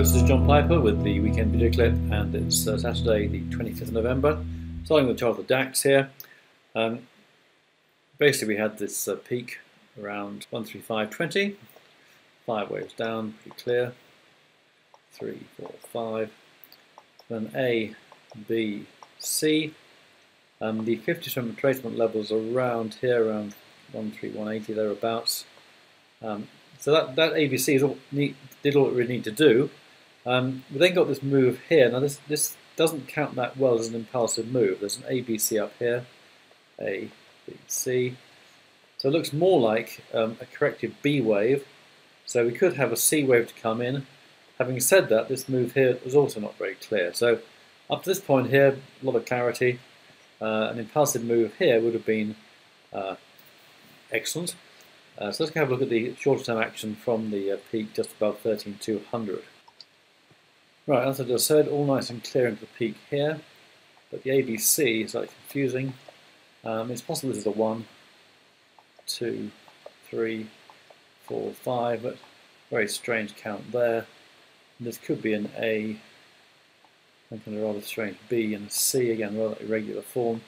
folks, this is John Piper with the weekend video clip, and it's Saturday the 25th of November. Starting with the chart of the DAX here. Basically we had this peak around 135.20, 5 waves down, pretty clear, 3, 4, 5, then A, B, C. The 50% retracement levels are around here, around 131.80 thereabouts. So that ABC did all it really need to do. We then got this move here. Now this doesn't count that well as an impulsive move. There's an ABC up here, A, B, C. So it looks more like a corrective B wave. So we could have a C wave to come in. Having said that, this move here was also not very clear. So up to this point here, a lot of clarity. An impulsive move here would have been excellent. So let's have a look at the shorter term action from the peak just above 13,200. Right, as I just said, all nice and clear into the peak here, but the ABC is slightly confusing. It's possible this is a 1, 2, 3, 4, 5, but very strange count there. And this could be an A, and a rather strange B, and a C, again, rather irregular form.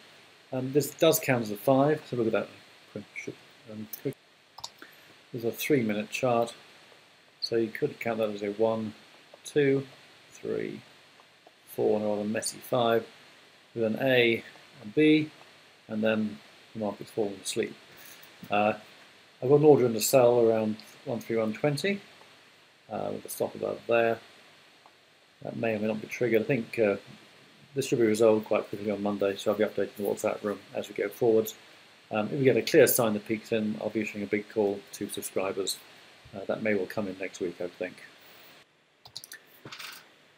This does count as a 5, so look at that. There's a 3-minute chart, so you could count that as a 1, 2, 3, 4, and a rather messy 5, with an A and B, and then the market's falling asleep. I've got an order in to sell around 131.20, with a stop above there. That may or may not be triggered. I think this should be resolved quite quickly on Monday, so I'll be updating the WhatsApp room as we go forwards. If we get a clear sign the peak's in, I'll be issuing a big call to subscribers. That may well come in next week, I think.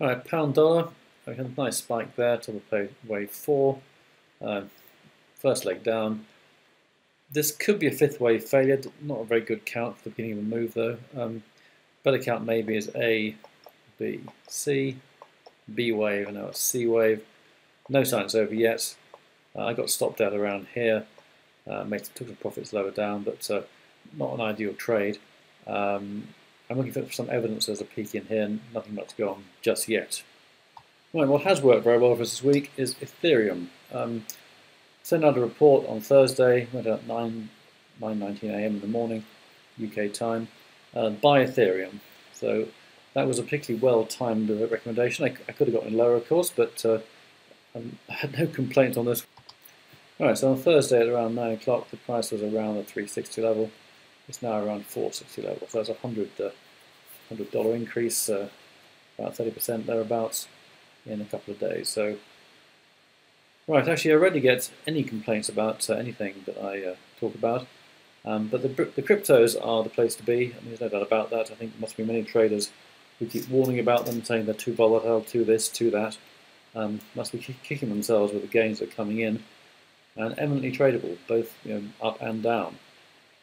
Alright, pound dollar. We had a nice spike there to the wave 4. First leg down. This could be a 5th wave failure. Not a very good count for the beginning of a move though. Better count maybe is A, B, C, B wave, and now it's C wave. No sign it's over yet. I got stopped out around here. Took some profits lower down, but not an ideal trade. I'm looking for some evidence there's a peak in here, and nothing much to go on just yet. Right, what has worked very well for us this week is Ethereum. Sent out a report on Thursday, went out 9:19 AM in the morning, UK time, buy Ethereum. So that was a particularly well-timed recommendation. I could have gotten lower, of course, but I had no complaints on this. Alright, so on Thursday at around 9 o'clock, the price was around the 360 level. It's now around 460 level. So that's a $100 increase, about 30% thereabouts in a couple of days. So, right, actually I rarely get any complaints about anything that I talk about. But the cryptos are the place to be, and there's no doubt about that. I think there must be many traders who keep warning about them, saying they're too volatile, too this, too that. Must be kicking themselves with the gains that are coming in. And eminently tradable, both up and down.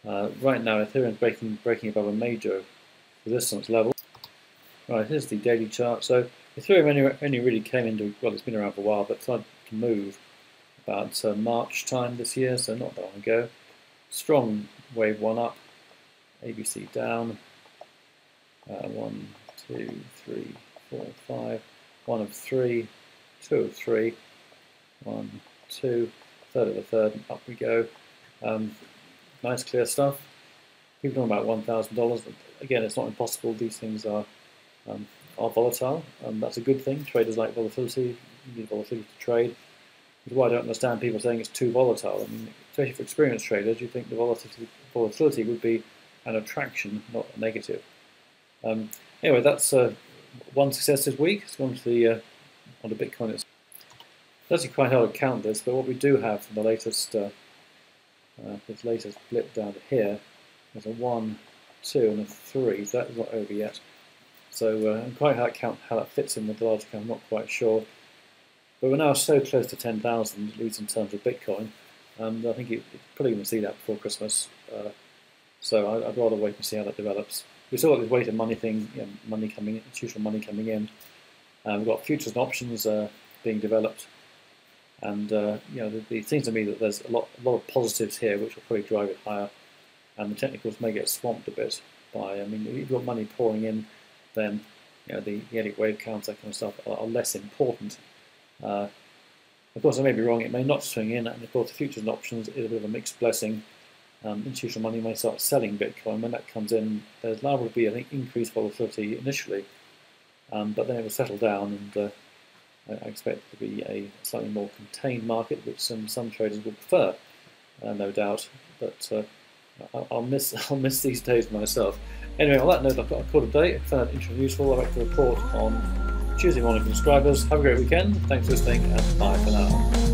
Right now, Ethereum is breaking above a major resistance level. Right, here's the daily chart. So Ethereum only really came into, well, it's been around for a while, but started to move about March time this year, so not that long ago. Strong wave 1 up, ABC down. 1, 2, 3, 4, 5. 1 of 3, 2 of 3. 1, 2. Third of a third, and up we go. Nice clear stuff. People talking about $1,000. Again, it's not impossible. These things are volatile. That's a good thing. Traders like volatility. You need volatility to trade. Which is why I don't understand people saying it's too volatile. I mean, especially for experienced traders, you think the volatility would be an attraction, not a negative. Anyway, that's one success this week. Let's go on to Bitcoin. It's actually quite hard to count this, but what we do have from the latest this latest blip down to here is a 1, 2, and a 3. So that is not over yet. So I'm quite hard to count how that fits in with the large account. I'm not quite sure. But we're now so close to 10,000, at least in terms of Bitcoin. I think you're probably going to see that before Christmas. So I'd rather wait and see how that develops. We saw this weight of money thing, money coming in, institutional money coming in. We've got futures and options being developed. And it seems to me that there's a lot of positives here, which will probably drive it higher. And the technicals may get swamped a bit by. I mean, if you've got money pouring in, then the eddy wave counts, that kind of stuff, are less important. Of course, I may be wrong. It may not swing in, and of course, the futures and options is a bit of a mixed blessing. Institutional money may start selling Bitcoin. When that comes in, there's liable to be, I think, increased volatility initially, but then it will settle down, and I expect it to be a slightly more contained market, which some traders will prefer, no doubt. But I'll miss these days myself. Anyway, on that note, I've got a call today. If you found that interesting and useful, I'd like to report on Tuesday morning for subscribers. Have a great weekend. Thanks for listening, and bye for now.